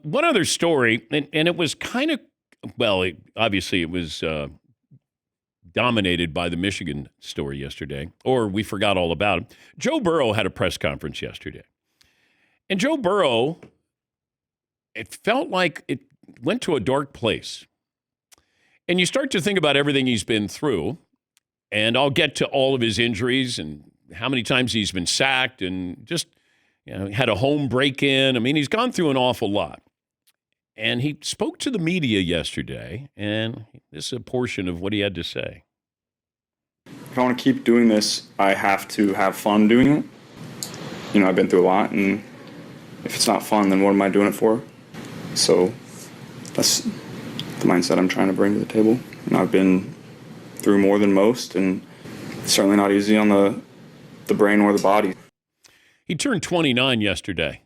One other story, and it was kind of, obviously it was dominated by the Michigan story yesterday, or we forgot all about it. Joe Burrow had a press conference yesterday. And Joe Burrow, it felt like it went to a dark place. And you start to think about everything he's been through, and I'll get to all of his injuries and how many times he's been sacked and just had a home break-in. I mean, he's gone through an awful lot. And he spoke to the media yesterday, and this is a portion of what he had to say. If I want to keep doing this, I have to have fun doing it. I've been through a lot, and if it's not fun, then what am I doing it for? So that's the mindset I'm trying to bring to the table. I've been through more than most, and it's certainly not easy on the brain or the body. He turned 29 yesterday.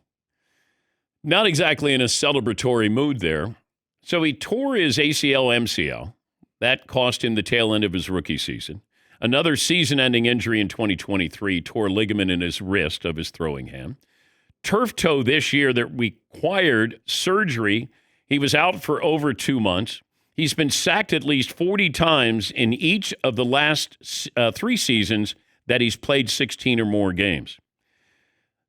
Not exactly in a celebratory mood there. So he tore his ACL, MCL. That cost him the tail end of his rookie season. Another season-ending injury in 2023, tore ligament in his wrist of his throwing hand. Turf toe this year that required surgery. He was out for over 2 months. He's been sacked at least 40 times in each of the last 3 seasons that he's played 16 or more games.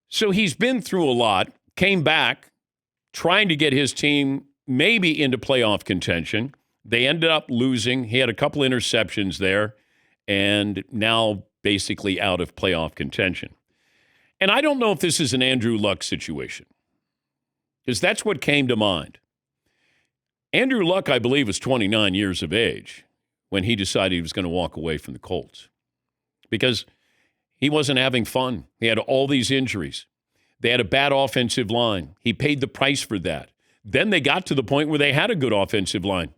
So he's been through a lot. Came back trying to get his team maybe into playoff contention. They ended up losing. He had a couple interceptions there, and now basically out of playoff contention. And I don't know if this is an Andrew Luck situation, because that's what came to mind. Andrew Luck, I believe, was 29 years of age when he decided he was going to walk away from the Colts, because he wasn't having fun. He had all these injuries. They had a bad offensive line. He paid the price for that. Then they got to the point where they had a good offensive line.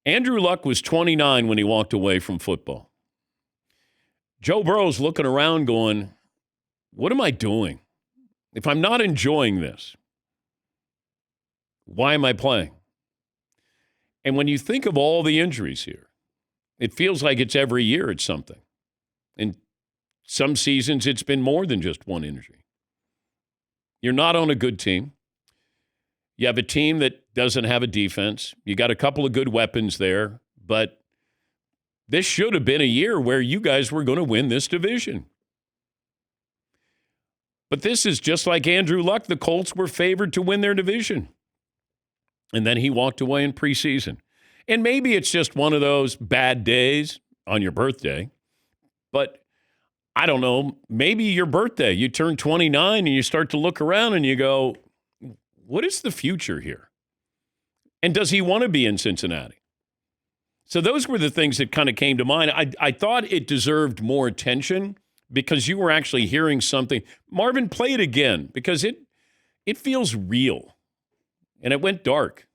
Andrew Luck was 29 when he walked away from football. Joe Burrow's looking around going, what am I doing? If I'm not enjoying this, why am I playing? And when you think of all the injuries here, it feels like it's every year it's something. And some seasons it's been more than just one injury. You're not on a good team. You have a team that doesn't have a defense. You got a couple of good weapons there, but this should have been a year where you guys were going to win this division. But this is just like Andrew Luck. The Colts were favored to win their division. And then he walked away in preseason. And maybe it's just one of those bad days on your birthday, but I don't know, maybe your birthday, you turn 29 and you start to look around and you go, what is the future here? And does he want to be in Cincinnati? So those were the things that kind of came to mind. I thought it deserved more attention because you were actually hearing something. Marvin, play it again because it feels real. And it went dark.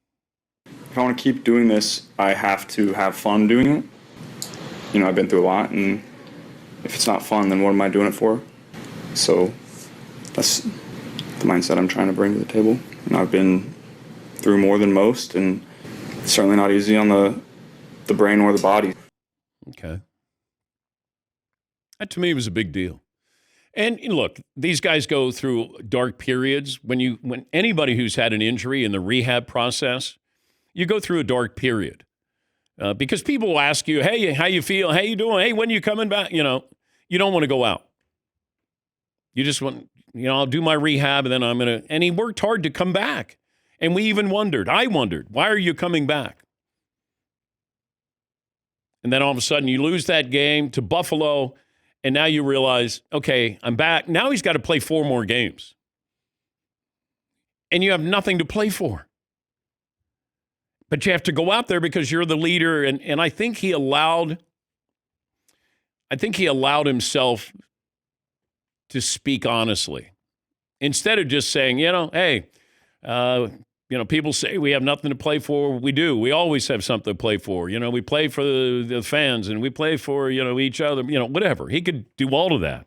If I want to keep doing this, I have to have fun doing it. I've been through a lot, and if it's not fun, then what am I doing it for? So that's the mindset I'm trying to bring to the table. I've been through more than most, and it's certainly not easy on the brain or the body. Okay. That to me was a big deal. And look, these guys go through dark periods. When anybody who's had an injury in the rehab process, you go through a dark period. Because people will ask you, hey, how you feel? How you doing? Hey, when you coming back? You don't want to go out. You just want, I'll do my rehab and then and he worked hard to come back. And I wondered, why are you coming back? And then all of a sudden you lose that game to Buffalo, and now you realize, okay, I'm back. Now he's got to play 4 more games. And you have nothing to play for. But you have to go out there because you're the leader, and I think he allowed himself to speak honestly. Instead of just saying, hey, people say we have nothing to play for. We do. We always have something to play for. We play for the fans, and we play for, each other, whatever. He could do all of that.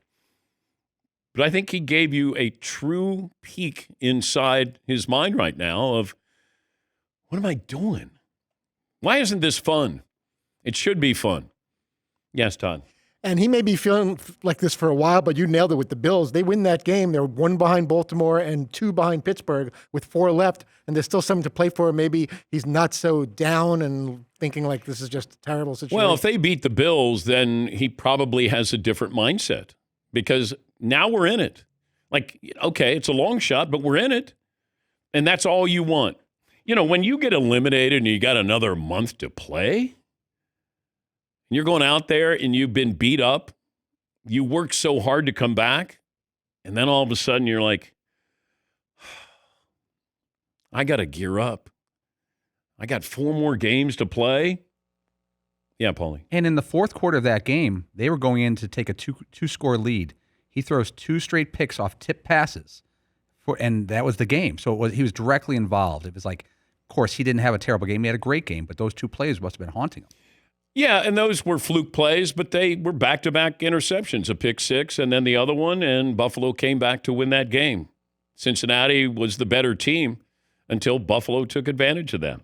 But I think he gave you a true peek inside his mind right now of, what am I doing? Why isn't this fun? It should be fun. Yes, Todd. And he may be feeling like this for a while, but you nailed it with the Bills. They win that game. They're 1 behind Baltimore and 2 behind Pittsburgh with 4 left, and there's still something to play for. Maybe he's not so down and thinking like this is just a terrible situation. Well, if they beat the Bills, then he probably has a different mindset because now we're in it. Like, okay, it's a long shot, but we're in it. And that's all you want. You know, when you get eliminated and you got another month to play, and you're going out there and you've been beat up, you worked so hard to come back, and then all of a sudden you're like, I got to gear up. I got 4 more games to play. Yeah, Paulie. And in the fourth quarter of that game, they were going in to take a two-score lead. He throws 2 straight picks off tip passes, and that was the game. So he was directly involved. It was like, of course, he didn't have a terrible game. He had a great game, but those 2 plays must have been haunting him. Yeah, and those were fluke plays, but they were back-to-back interceptions, a pick 6 and then the other one, and Buffalo came back to win that game. Cincinnati was the better team until Buffalo took advantage of that.